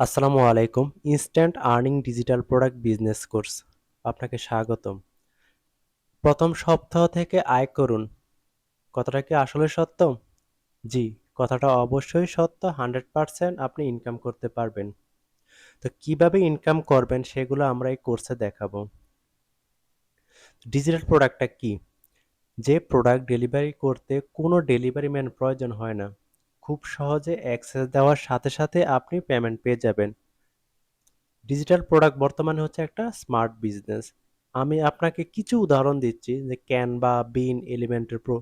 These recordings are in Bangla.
আসসালামু আলাইকুম। Instant earning digital product business course আপনাকে স্বাগতম। প্রথম সপ্তাহ থেকে আয় করুন। কথাটা কি আসলে সত্য? জি, কথাটা অবশ্যই সত্য। 100% আপনি ইনকাম করতে পারবেন। তো কিভাবে ইনকাম করবেন সেগুলো আমরা এই কোর্সে দেখাবো। ডিজিটাল প্রোডাক্টটা কি? যে প্রোডাক্ট ডেলিভারি করতে কোনো ডেলিভারি ম্যান প্রয়োজন হয় না। খুব সহজে অ্যাক্সেস দেওয়ার সাথে সাথে আপনি পেমেন্ট পেয়ে যাবেন। ডিজিটাল প্রোডাক্ট বর্তমানে হচ্ছে একটা স্মার্ট বিজনেস। আমি আপনাকে কিছু উদাহরণ দিচ্ছি যে ক্যানভা, বিন, এলিমেন্টর প্রো।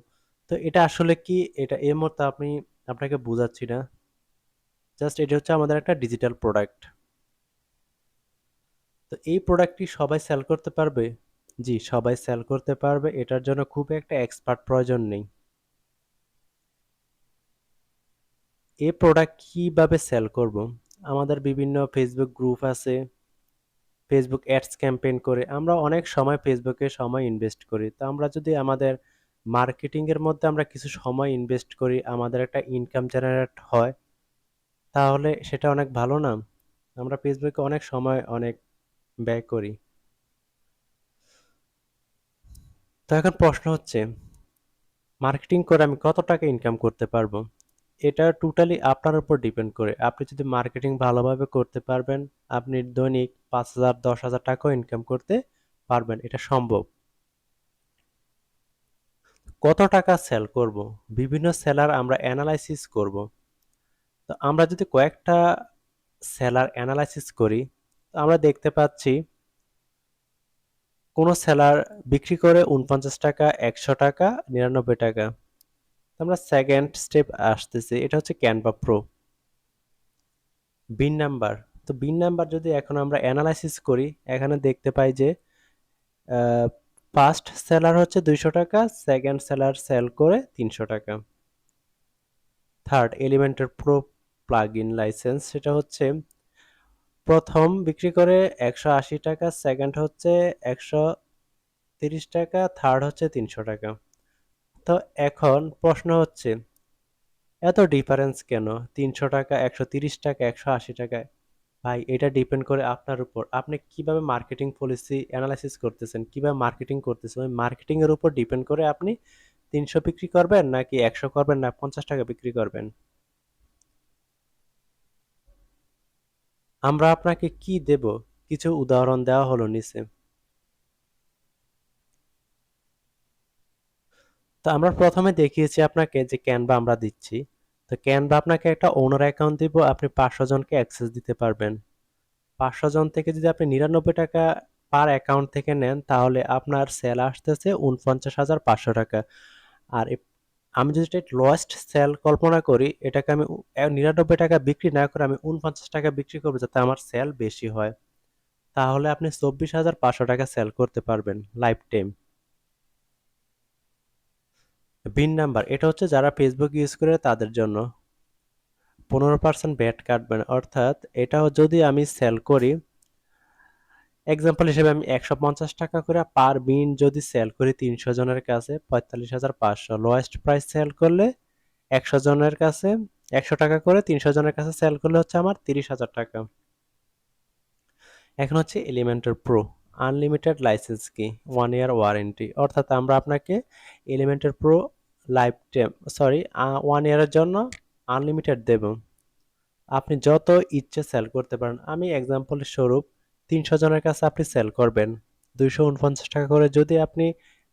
তো এটা আসলে কি? এটা এই মুহূর্তে আপনাকে বোঝাচ্ছি না। জাস্ট এটা হচ্ছে আমাদের একটা ডিজিটাল প্রোডাক্ট। তো এই প্রোডাক্টটি সবাই সেল করতে পারবে? জি, সবাই সেল করতে পারবে। এটার জন্য খুব একটা এক্সপার্ট প্রয়োজন নেই। এই প্রোডাক্ট কিভাবে সেল করব? আমাদের বিভিন্ন ফেসবুক গ্রুপ আছে, ফেসবুক অ্যাডস ক্যাম্পেইন করে আমরা অনেক সময় ফেসবুকে সময় ইনভেস্ট করি। তো আমরা যদি আমাদের মার্কেটিং এর মধ্যে আমরা কিছু সময় ইনভেস্ট করি, আমাদের একটা ইনকাম জেনারেট হয়, তাহলে সেটা অনেক ভালো না? আমরা ফেসবুকে অনেক সময় অনেক ব্যয় করি। তো এখন প্রশ্ন হচ্ছে, মার্কেটিং করে আমি কত টাকা ইনকাম করতে পারবো? এটা টোটালি আপনার উপর ডিপেন্ড করে। আপনি যদি মার্কেটিং ভালোভাবে করতে পারবেন, আপনি দৈনিক 5,000 10,000 টাকাও ইনকাম করতে পারবেন। এটা সম্ভব। কত টাকা সেল করব? বিভিন্ন সেলার আমরা অ্যানালাইসিস করব। তো আমরা যদি কয়েকটা সেলার অ্যানালাইসিস করি, তো আমরা দেখতে পাচ্ছি কোন সেলার বিক্রি করে ৪৯ টাকা, ১০০ টাকা, ৯৯ টাকা। তো আমরা সেকেন্ড স্টেপ আসতেছি। এটা হচ্ছে ক্যানভা প্রো। বিন নাম্বার। তো বিন নাম্বার যদি এখন আমরা অ্যানালাইসিস করি, এখানে দেখতে পাই যে ফার্স্ট সেলার হচ্ছে ২০০ টাকা, সেকেন্ড সেলার সেল করে ৩০০ টাকা। থার্ড এলিমেন্টের প্রো প্লাগইন লাইসেন্স, সেটা হচ্ছে প্রথম বিক্রি করে ১৮০ টাকা, সেকেন্ড হচ্ছে ১৩০ টাকা, থার্ড হচ্ছে ৩০০ টাকা। তো এখন প্রশ্ন হচ্ছে, এত ডিফারেন্স কেন? ৩০০ টাকা, ১৩০ টাকা, ১৮০ টাকায়? ভাই, এটা ডিপেন্ড করে আপনার উপর। আপনি কিভাবে মার্কেটিং পলিসি এনালাইসিস করতেছেন, কিভাবে মার্কেটিং করতেছেন, ওই মার্কেটিং এর উপর ডিপেন্ড করে আপনি ৩০০ বিক্রি করবেন নাকি ১০০ করবেন না ৫০ টাকা বিক্রি করবেন। আমরা আপনাকে কি দেব? কিছু উদাহরণ দেওয়া হলো নিচে। তো আমরা প্রথমে দেখিয়েছি আপনাকে যে ক্যানভা আমরা দিচ্ছি। তো ক্যানভা আপনাকে একটা ওনার অ্যাকাউন্ট দিব, আপনি ৫০০ জনকে অ্যাক্সেস দিতে পারবেন। ৫০০ জন থেকে যদি আপনি ৯৯ টাকা পার অ্যাকাউন্ট থেকে নেন, তাহলে আপনার সেল আসতেছে ৪৯,৫০০ টাকা। আর আমি যদি এটা লোয়েস্ট সেল কল্পনা করি, এটাকে আমি ৯৯ টাকা বিক্রি না করে আমি ৪৯ টাকা বিক্রি করবো যাতে আমার সেল বেশি হয়। তাহলে আপনি ২৪,৫০০ টাকা সেল করতে পারবেন লাইফ টাইম। বিন নাম্বার, এটা হচ্ছে যারা ফেসবুক ইউজ করে তাদের জন্য। ১৫% ভ্যাট কাটবেন। অর্থাৎ এটাও যদি আমি সেল করি, এক্সাম্পল হিসেবে আমি ১৫০ টাকা করে পার বিন যদি সেল করি ৩০০ জনের কাছে, ৪৫,৫০০। লোয়েস্ট প্রাইস সেল করলে ১০০ জনের কাছে ১০০ টাকা করে ৩০০ জনের কাছে সেল করলে হচ্ছে আমার ৩০,০০০ টাকা। এখন হচ্ছে এলিমেন্টর প্রো। আনলিমিটেড লাইসেন্স কি? 1 ইয়ার ওয়ারেন্টি। অর্থাৎ আমরা আপনাকে এলিমেন্টর প্রো লাইফ টাইম, 1 ইয়ারের জন্য আনলিমিটেড দেব। আপনি যত ইচ্ছে সেল করতে পারেন। আমি এক্সাম্পল স্বরূপ ৩০০ জনের কাছে আপনি সেল করবেন। ২৪৯ টাকা করে যদি আপনি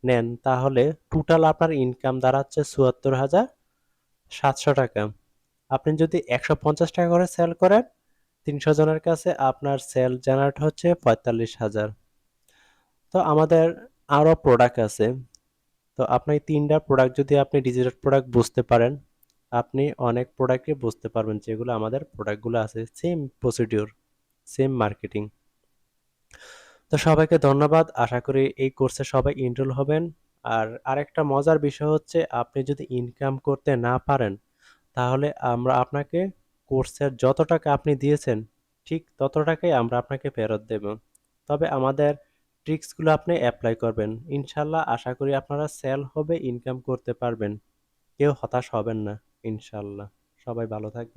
নেন, তাহলে টোটাল আপনার ইনকাম দাঁড়াচ্ছে ৭৪,৭০০ টাকা। আপনি যদি ১৫০ টাকা করে সেল করেন, ৩০০ জনের কাছে আপনার সেল জেনারেট হচ্ছে ৪৫,০০০। তো আমাদের আরো প্রোডাক্ট আছে। তো আপনি ৩ টা প্রোডাক্ট যদি আপনি ডিজিটাল প্রোডাক্ট বুঝতে পারেন, আপনি অনেক প্রোডাক্টই বুঝতে পারবেন যেগুলো আমাদের প্রোডাক্টগুলো আছে। Same procedure, same marketing. তো সবাইকে ধন্যবাদ। আশা করি এই কোর্সে সবাই এনরোল হবেন। আর আরেকটা মজার বিষয় হচ্ছে, আপনি যদি ইনকাম করতে না পারেন, তাহলে আমরা আপনাকে কোর্সের যত টাকা আপনি দিয়েছেন, ঠিক তত টাকাই আমরা আপনাকে ফেরত দেব। তবে আমাদের ট্রিক্সগুলো আপনি এপ্লাই করবেন। ইনশাল্লাহ আশা করি আপনারা সেল হবে, ইনকাম করতে পারবেন। কেউ হতাশ হবেন না, ইনশাল্লাহ। সবাই ভালো থাকবেন।